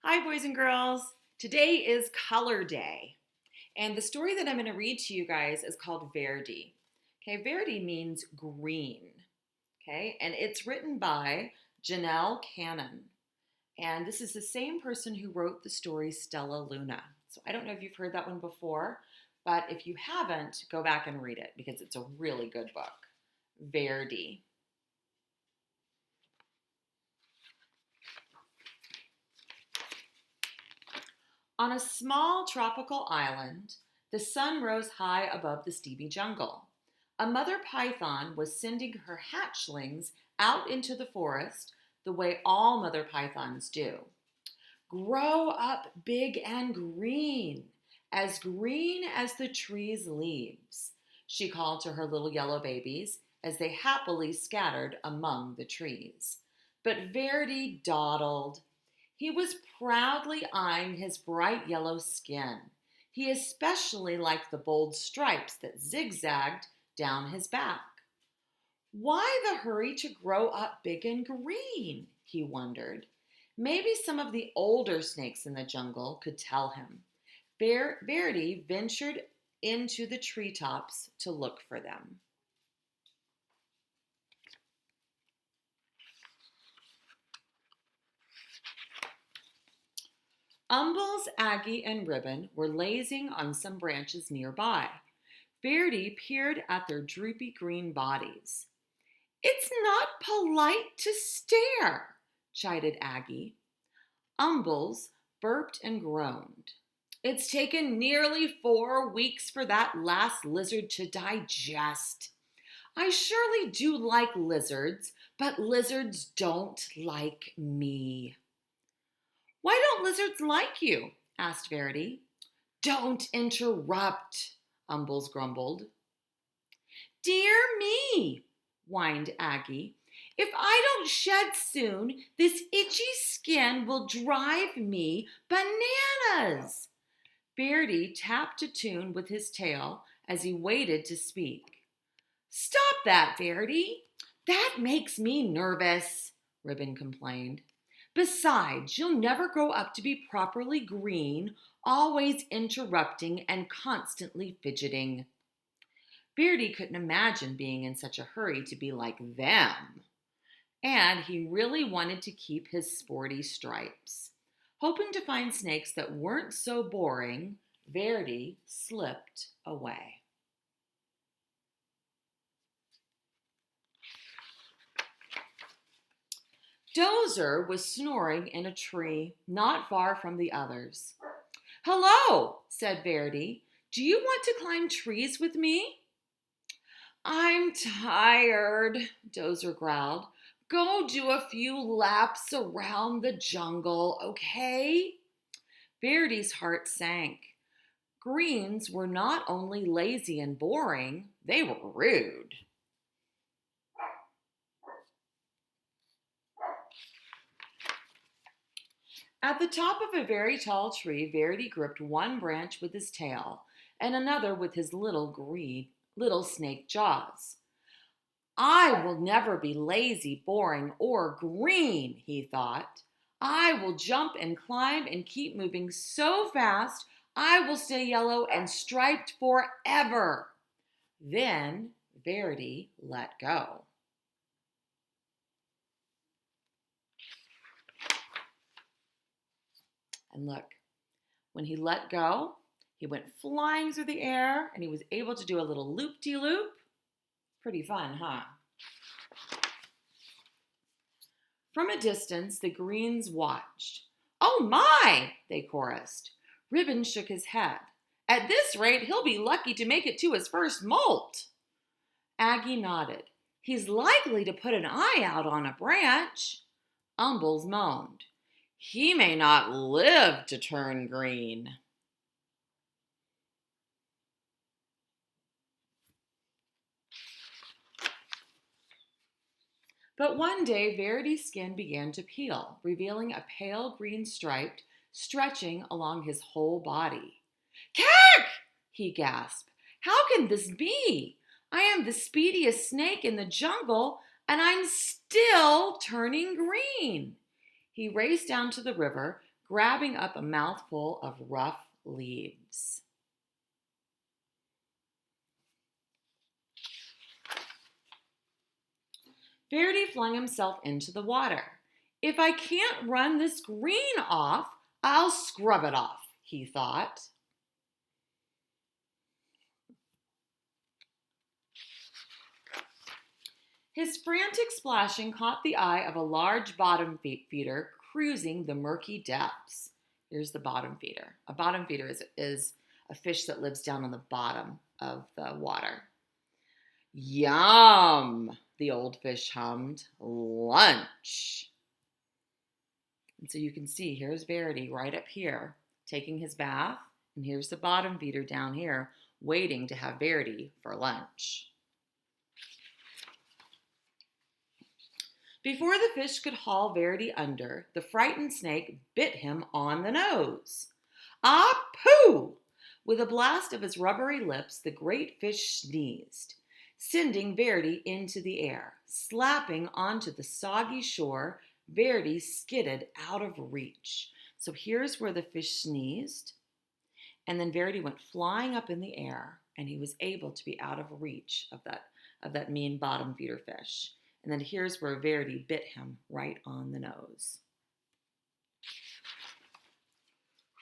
Hi, boys and girls. Today is Color Day, and the story that I'm going to read to you guys is called Verdi. Okay, Verdi means green. Okay, and it's written by Janelle Cannon, and this is the same person who wrote the story Stella Luna. So I don't know if you've heard that one before, but if you haven't, go back and read it because it's a really good book. Verdi. On a small tropical island, the sun rose high above the steamy jungle. A mother python was sending her hatchlings out into the forest the way all mother pythons do. Grow up big and green as the tree's leaves, she called to her little yellow babies as they happily scattered among the trees. But Verdi dawdled. He was proudly eyeing his bright yellow skin. He especially liked the bold stripes that zigzagged down his back. Why the hurry to grow up big and green? He wondered. Maybe some of the older snakes in the jungle could tell him. Verdi ventured into the treetops to look for them. Umbles, Aggie, and Ribbon were lazing on some branches nearby. Verdi peered at their droopy green bodies. "It's not polite to stare," chided Aggie. Umbles burped and groaned. "It's taken nearly 4 weeks for that last lizard to digest. I surely do like lizards, but lizards don't like me." "Why don't lizards like you?" asked Verdi. "Don't interrupt," Umbles grumbled. "Dear me," whined Aggie. "If I don't shed soon, this itchy skin will drive me bananas." Verdi tapped a tune with his tail as he waited to speak. "Stop that, Verdi. That makes me nervous," Ribbon complained. "Besides, you'll never grow up to be properly green, always interrupting and constantly fidgeting." Verdi couldn't imagine being in such a hurry to be like them. And he really wanted to keep his sporty stripes. Hoping to find snakes that weren't so boring, Verdi slipped away. Dozer was snoring in a tree not far from the others. "Hello," said Verdi. "Do you want to climb trees with me?" "I'm tired," Dozer growled. "Go do a few laps around the jungle, okay?" Verdi's heart sank. Greens were not only lazy and boring, they were rude. At the top of a very tall tree, Verdi gripped one branch with his tail and another with his little snake jaws. "I will never be lazy, boring, or green," he thought. "I will jump and climb and keep moving so fast I will stay yellow and striped forever." Then Verdi let go. And look, when he let go, he went flying through the air and he was able to do a little loop-de-loop. Pretty fun, huh? From a distance, the greens watched. "Oh my!" they chorused. Ribbon shook his head. "At this rate, he'll be lucky to make it to his first molt." Aggie nodded. "He's likely to put an eye out on a branch." Umbles moaned. "He may not live to turn green." But one day, Verdi's skin began to peel, revealing a pale green stripe stretching along his whole body. "Cack!" he gasped. "How can this be? I am the speediest snake in the jungle, and I'm still turning green." He raced down to the river, grabbing up a mouthful of rough leaves. Verdi flung himself into the water. If I can't run this green off, I'll scrub it off, he thought. His frantic splashing caught the eye of a large bottom feeder cruising the murky depths. Here's the bottom feeder. A bottom feeder is a fish that lives down on the bottom of the water. Yum, the old fish hummed. Lunch. And so you can see, here's Verdi right up here, taking his bath, and here's the bottom feeder down here, waiting to have Verdi for lunch. Before the fish could haul Verdi under, the frightened snake bit him on the nose. Ah, pooh! With a blast of his rubbery lips, the great fish sneezed, sending Verdi into the air. Slapping onto the soggy shore, Verdi skidded out of reach. So here's where the fish sneezed, and then Verdi went flying up in the air, and he was able to be out of reach of that mean bottom feeder fish. And then here's where Verdi bit him right on the nose.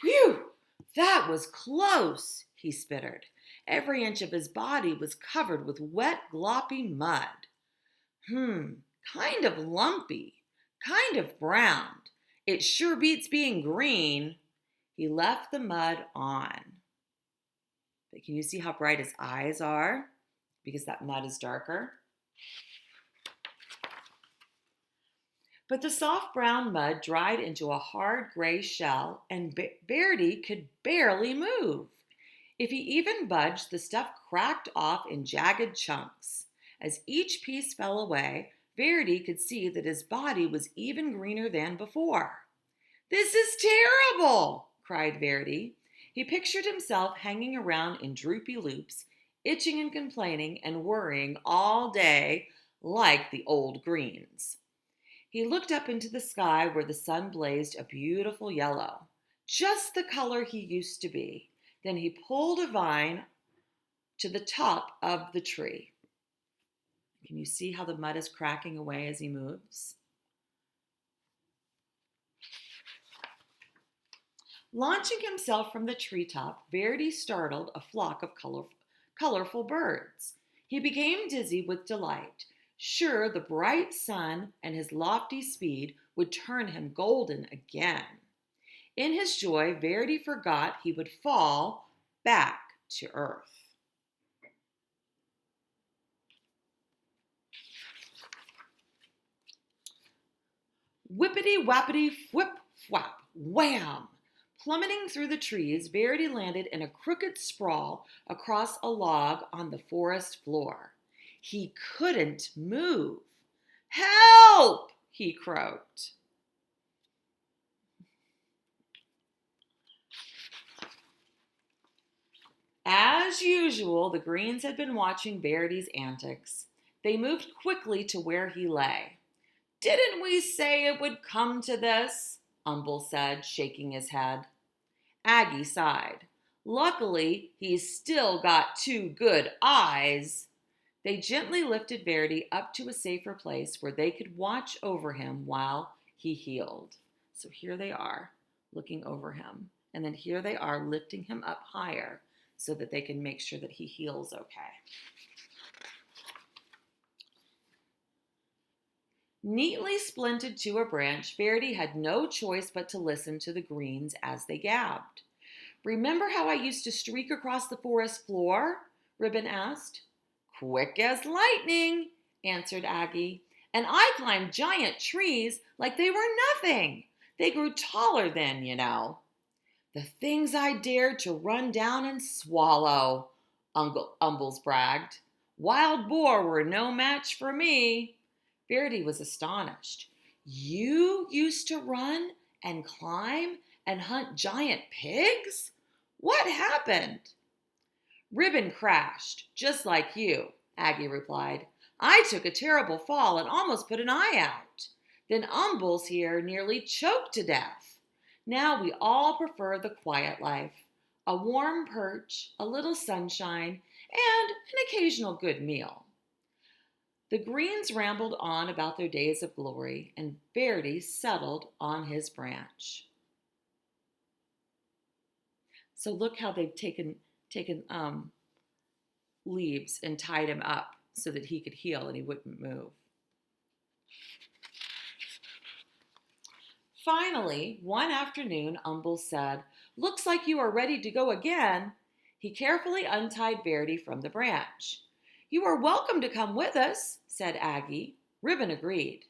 Whew! That was close, he spittered. Every inch of his body was covered with wet, gloppy mud. Kind of lumpy, kind of brown. It sure beats being green. He left the mud on. But can you see how bright his eyes are? Because that mud is darker. But the soft brown mud dried into a hard gray shell, and Verdi could barely move. If he even budged, the stuff cracked off in jagged chunks. As each piece fell away, Verdi could see that his body was even greener than before. "This is terrible!" cried Verdi. He pictured himself hanging around in droopy loops, itching and complaining and worrying all day like the old greens. He looked up into the sky where the sun blazed a beautiful yellow, just the color he used to be. Then he pulled a vine to the top of the tree. Can you see how the mud is cracking away as he moves? Launching himself from the treetop, Verdi startled a flock of colorful birds. He became dizzy with delight. Sure, the bright sun and his lofty speed would turn him golden again. In his joy, Verdi forgot he would fall back to earth. Whippity-whappity, whip-whap, wham! Plummeting through the trees, Verdi landed in a crooked sprawl across a log on the forest floor. He couldn't move. "Help!" he croaked. As usual, the greens had been watching Verdi's antics. They moved quickly to where he lay. "Didn't we say it would come to this?" Umble said, shaking his head. Aggie sighed. "Luckily, he's still got 2 good eyes." They gently lifted Verdi up to a safer place where they could watch over him while he healed. So here they are, looking over him. And then here they are, lifting him up higher so that they can make sure that he heals okay. Neatly splinted to a branch, Verdi had no choice but to listen to the greens as they gabbed. "Remember how I used to streak across the forest floor?" Ribbon asked. "Quick as lightning," answered Aggie. "And I climbed giant trees like they were nothing. They grew taller then, you know." "The things I dared to run down and swallow," Umbles bragged. "Wild boar were no match for me." Verdi was astonished. "You used to run and climb and hunt giant pigs? What happened?" "Ribbon crashed, just like you," Aggie replied. "I took a terrible fall and almost put an eye out. Then Umbles here nearly choked to death. Now we all prefer the quiet life, a warm perch, a little sunshine, and an occasional good meal. The Greens rambled on about their days of glory, and Verdi settled on his branch. So look how they've taken leaves and tied him up so that he could heal and he wouldn't move. Finally, one afternoon, Umbel said, "Looks like you are ready to go again." He carefully untied Verdi from the branch. "You are welcome to come with us," said Aggie. Ribbon agreed.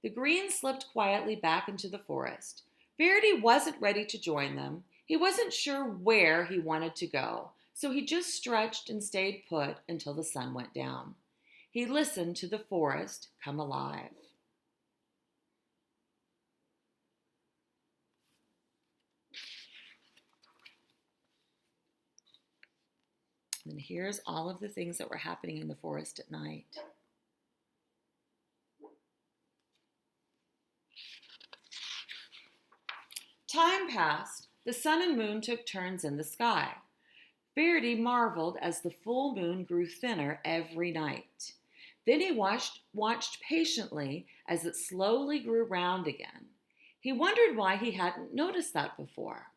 The Greens slipped quietly back into the forest. Verdi wasn't ready to join them. He wasn't sure where he wanted to go, so he just stretched and stayed put until the sun went down. He listened to the forest come alive. And here's all of the things that were happening in the forest at night. Time passed. The sun and moon took turns in the sky. Verdi marveled as the full moon grew thinner every night. Then he watched patiently as it slowly grew round again. He wondered why he hadn't noticed that before.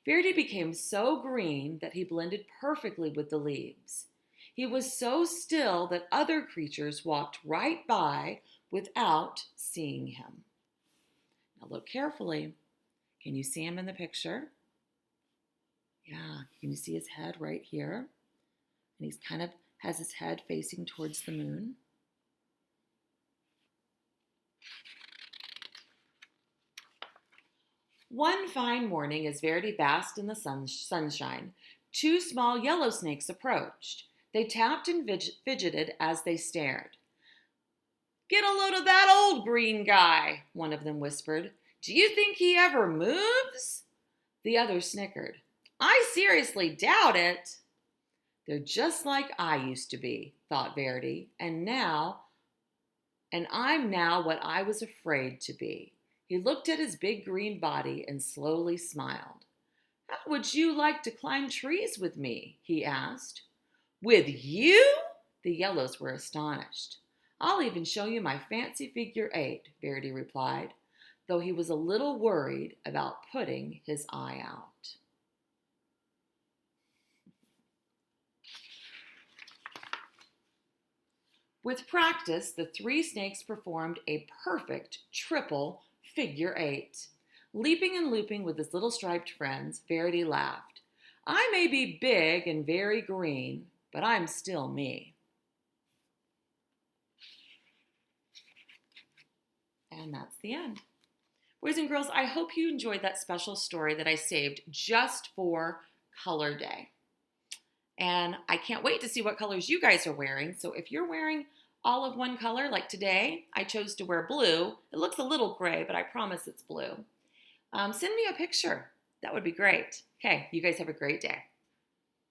Verdi became so green that he blended perfectly with the leaves. He was so still that other creatures walked right by without seeing him. Now look carefully. Can you see him in the picture? Yeah, can you see his head right here? And he's kind of has his head facing towards the moon. One fine morning, as Verdi basked in the sunshine, two small yellow snakes approached. They tapped and fidgeted as they stared. "Get a load of that old green guy," one of them whispered. "Do you think he ever moves?" The other snickered. "I seriously doubt it." "They're just like I used to be," thought Verdi, and I'm now what I was afraid to be. He looked at his big green body and slowly smiled. "How would you like to climb trees with me?" he asked. "With you?" The yellows were astonished. "I'll even show you my fancy figure 8, Verdi replied, though he was a little worried about putting his eye out. With practice, the three snakes performed a perfect triple figure 8. Leaping and looping with his little striped friends, Verdi laughed. "I may be big and very green, but I'm still me." And that's the end. Boys and girls, I hope you enjoyed that special story that I saved just for Color Day. And I can't wait to see what colors you guys are wearing. So if you're wearing all of one color, like today, I chose to wear blue. It looks a little gray, but I promise it's blue. Send me a picture. That would be great. Okay, you guys have a great day.